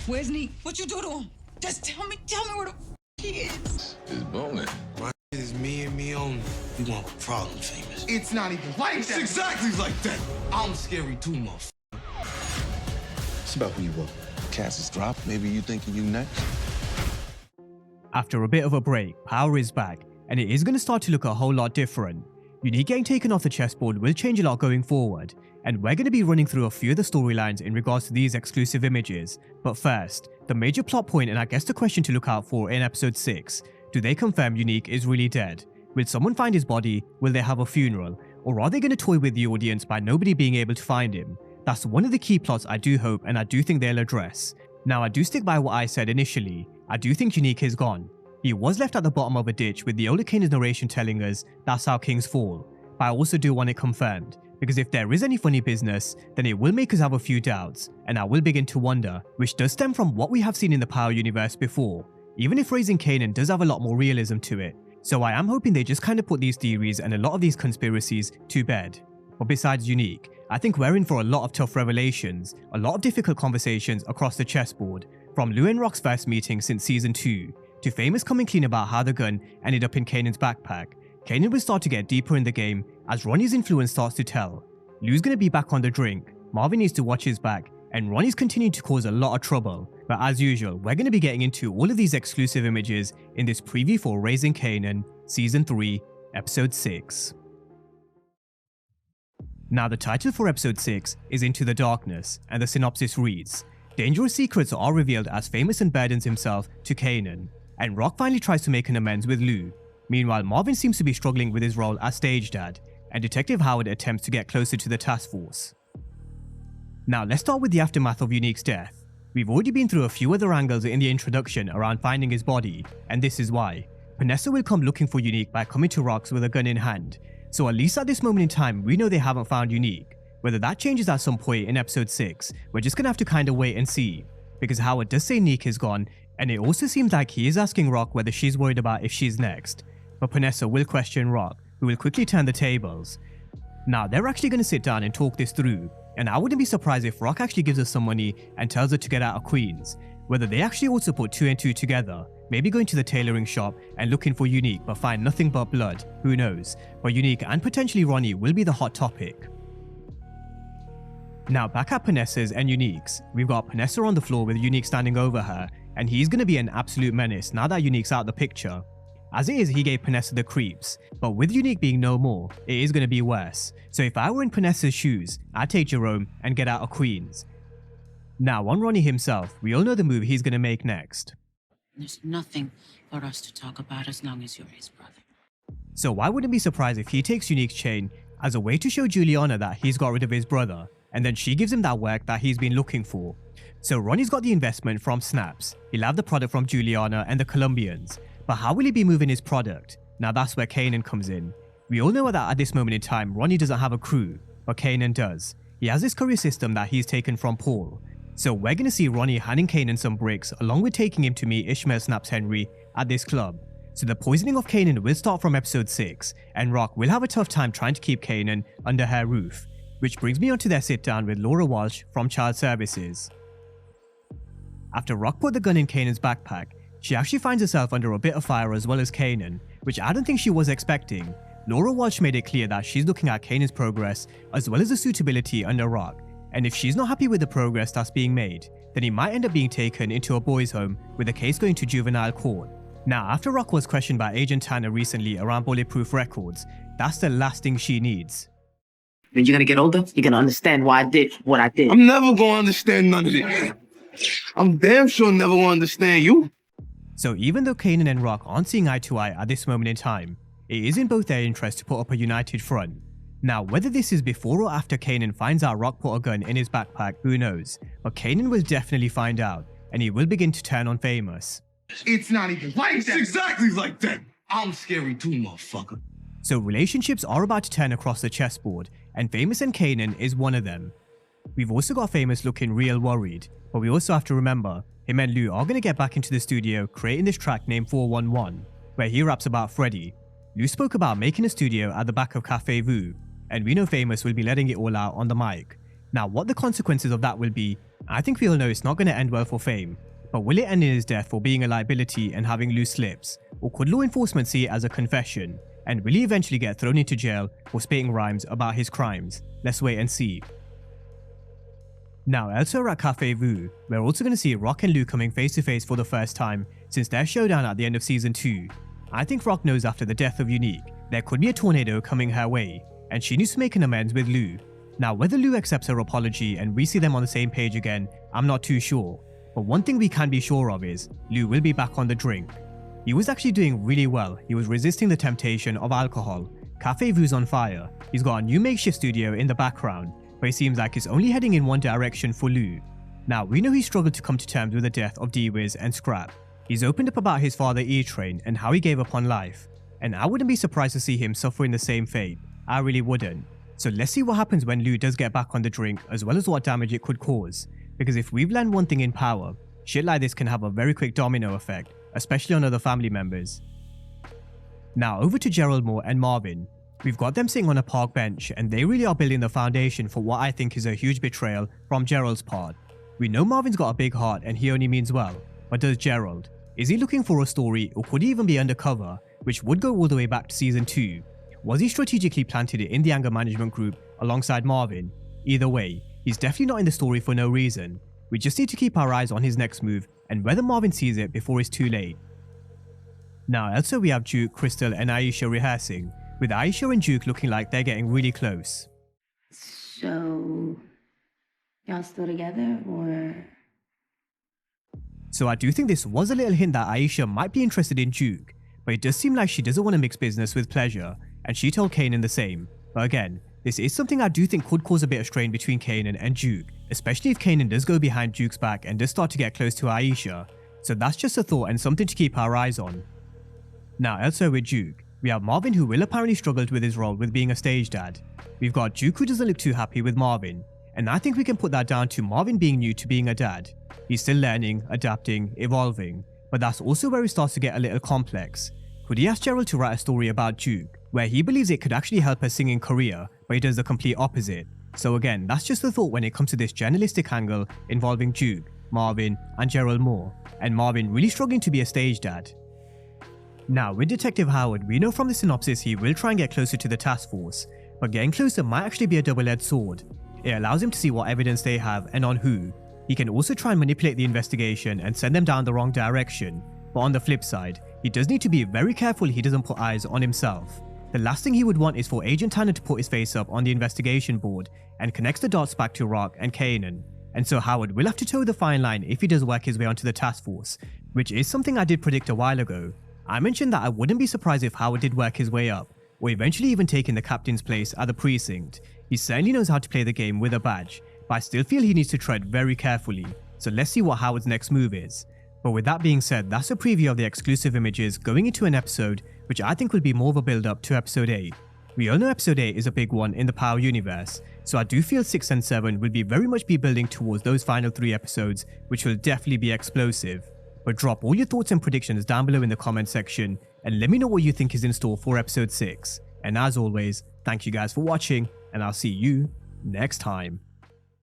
Where's Neek? What you do to him? Just tell me where the he is. It's booming. My is me and me only. You want a problem, famous? It's not even like It's that. exactly like that. I'm scary too, motherfucker. It's about who you are. Cass is dropped. Maybe you thinking you next. After a bit of a break, power is back, and it is going to start to look a whole lot different. Unique getting taken off the chessboard will change a lot going forward, and we're going to be running through a few of the storylines in regards to these exclusive images. But first, the major plot point and I guess the question to look out for in episode 6. Do they confirm Unique is really dead? Will someone find his body? Will they have a funeral? Or are they going to toy with the audience by nobody being able to find him? That's one of the key plots I do hope and I do think they'll address. Now I do stick by what I said initially. I do think Unique is gone. He was left at the bottom of a ditch with the older Kanan's narration telling us that's how kings fall. But I also do want it confirmed, because if there is any funny business, then it will make us have a few doubts, and I will begin to wonder, which does stem from what we have seen in the Power universe before, even if raising Kanan does have a lot more realism to it. So I am hoping they just kind of put these theories and a lot of these conspiracies to bed. But besides Unique, I think we're in for a lot of tough revelations, a lot of difficult conversations across the chessboard, from Lou and Rock's first meeting since season 2, to Famous coming clean about how the gun ended up in Kanan's backpack. Kanan will start to get deeper in the game as Ronnie's influence starts to tell. Lou's gonna be back on the drink, Marvin needs to watch his back, and Ronnie's continuing to cause a lot of trouble. But as usual, we're gonna be getting into all of these exclusive images in this preview for Raising Kanan, Season 3, Episode 6. Now the title for Episode 6 is Into the Darkness, and the synopsis reads, dangerous secrets are revealed as Famous unburdens himself to Kanan, and Rock finally tries to make an amends with Lou. Meanwhile, Marvin seems to be struggling with his role as stage dad, and Detective Howard attempts to get closer to the task force. Now let's start with the aftermath of Unique's death. We've already been through a few other angles in the introduction around finding his body, and this is why. Vanessa will come looking for Unique by coming to Rock's with a gun in hand, so at least at this moment in time we know they haven't found Unique. Whether that changes at some point in episode 6, we're just gonna have to kinda wait and see, because Howard does say Unique is gone, and it also seems like he is asking Rock whether she's worried about if she's next. But Vanessa will question Rock, who will quickly turn the tables. Now they're actually going to sit down and talk this through, and I wouldn't be surprised if Rock actually gives her some money and tells her to get out of Queens. Whether they actually also put 2 and 2 together, maybe going to the tailoring shop and looking for Unique but find nothing but blood, who knows, but Unique and potentially Ronnie will be the hot topic. Now back at Vanessa's and Unique's, we've got Vanessa on the floor with Unique standing over her, and he's going to be an absolute menace now that Unique's out of the picture. As it is, he gave Vanessa the creeps, but with Unique being no more, it is going to be worse. So if I were in Vanessa's shoes, I'd take Jerome and get out of Queens. Now on Ronnie himself, we all know the move he's going to make next. There's nothing for us to talk about as long as you're his brother. So why wouldn't be surprised if he takes Unique's chain as a way to show Juliana that he's got rid of his brother, and then she gives him that work that he's been looking for. So Ronnie's got the investment from Snaps, he'll have the product from Juliana and the Colombians. But how will he be moving his product? Now that's where Kanan comes in. We all know that at this moment in time, Ronnie doesn't have a crew, but Kanan does. He has this courier system that he's taken from Paul. So we're going to see Ronnie handing Kanan some bricks along with taking him to meet Ishmael Snaps Henry at this club. So the poisoning of Kanan will start from episode 6, and Rock will have a tough time trying to keep Kanan under her roof. Which brings me onto their sit down with Laura Walsh from Child Services. After Rock put the gun in Kanan's backpack, she actually finds herself under a bit of fire as well as Kanan, which I don't think she was expecting. Laura Walsh made it clear that she's looking at Kanan's progress as well as the suitability under Rock, and if she's not happy with the progress that's being made, then he might end up being taken into a boys' home with the case going to juvenile court. Now after Rock was questioned by Agent Tanner recently around Bulletproof Records, that's the last thing she needs. When you're gonna get older, you're gonna understand why I did what I did. I'm never gonna understand none of this. I'm damn sure never gonna understand you. So even though Kanan and Rock aren't seeing eye to eye at this moment in time, it is in both their interest to put up a united front. Now whether this is before or after Kanan finds out Rock put a gun in his backpack, who knows, but Kanan will definitely find out, and he will begin to turn on Famous. It's not even like that. It's exactly like that. I'm scary too, motherfucker. So relationships are about to turn across the chessboard, and Famous and Kanan is one of them. We've also got Famous looking real worried, but we also have to remember, him and Lou are going to get back into the studio creating this track named 411, where he raps about Freddy. Lou spoke about making a studio at the back of Cafe Vu, and we know Famous will be letting it all out on the mic. Now what the consequences of that will be, I think we all know it's not going to end well for Fame, but will it end in his death for being a liability and having loose slips, or could law enforcement see it as a confession, and will he eventually get thrown into jail for spitting rhymes about his crimes? Let's wait and see. Now elsewhere at Cafe Vu, we're also going to see Rock and Lou coming face to face for the first time since their showdown at the end of season 2. I think Rock knows after the death of Unique, there could be a tornado coming her way, and she needs to make an amends with Lou. Now whether Lou accepts her apology and we see them on the same page again, I'm not too sure, but one thing we can be sure of is, Lou will be back on the drink. He was actually doing really well, he was resisting the temptation of alcohol. Cafe Vu's on fire, he's got a new makeshift studio in the background, but it seems like it's only heading in one direction for Lou. Now we know he struggled to come to terms with the death of D-Wiz and Scrap. He's opened up about his father E-Train and how he gave up on life, and I wouldn't be surprised to see him suffering the same fate. I really wouldn't. So let's see what happens when Lou does get back on the drink, as well as what damage it could cause, because if we've learned one thing in Power, shit like this can have a very quick domino effect, especially on other family members. Now over to Gerald Moore and Marvin. We've got them sitting on a park bench and they really are building the foundation for what I think is a huge betrayal from Gerald's part. We know Marvin's got a big heart and he only means well, but does Gerald? Is he looking for a story, or could he even be undercover, which would go all the way back to season 2? Was he strategically planted it in the anger management group alongside Marvin? Either way, he's definitely not in the story for no reason. We just need to keep our eyes on his next move and whether Marvin sees it before it's too late. Now elsewhere we have Juke, Crystal and Aisha rehearsing, with Aisha and Juke looking like they're getting really close. So, y'all still together, or? So I do think this was a little hint that Aisha might be interested in Juke, but it does seem like she doesn't want to mix business with pleasure, and she told Kanan the same. But again, this is something I do think could cause a bit of strain between Kanan and Juke, especially if Kanan does go behind Juke's back and does start to get close to Aisha. So that's just a thought and something to keep our eyes on. Now elsewhere with Juke, we have Marvin, who will apparently struggled with his role with being a stage dad. We've got Juke, who doesn't look too happy with Marvin, and I think we can put that down to Marvin being new to being a dad. He's still learning, adapting, evolving, but that's also where he starts to get a little complex. Could he ask Gerald to write a story about Juke, where he believes it could actually help her singing career, but he does the complete opposite? So again, that's just a thought when it comes to this journalistic angle involving Juke, Marvin and Gerald Moore, and Marvin really struggling to be a stage dad. Now with Detective Howard, we know from the synopsis he will try and get closer to the task force, but getting closer might actually be a double-edged sword. It allows him to see what evidence they have and on who. He can also try and manipulate the investigation and send them down the wrong direction, but on the flip side, he does need to be very careful he doesn't put eyes on himself. The last thing he would want is for Agent Tanner to put his face up on the investigation board and connects the dots back to Rock and Kanan, and so Howard will have to toe the fine line if he does work his way onto the task force, which is something I did predict a while ago. I mentioned that I wouldn't be surprised if Howard did work his way up, or eventually even taking the captain's place at the precinct. He certainly knows how to play the game with a badge, but I still feel he needs to tread very carefully, so let's see what Howard's next move is. But with that being said, that's a preview of the exclusive images going into an episode which I think will be more of a build up to episode 8. We all know episode 8 is a big one in the Power universe, so I do feel 6 and 7 will be very much be building towards those final 3 episodes, which will definitely be explosive. But drop all your thoughts and predictions down below in the comment section and let me know what you think is in store for episode 6. And as always, thank you guys for watching and I'll see you next time.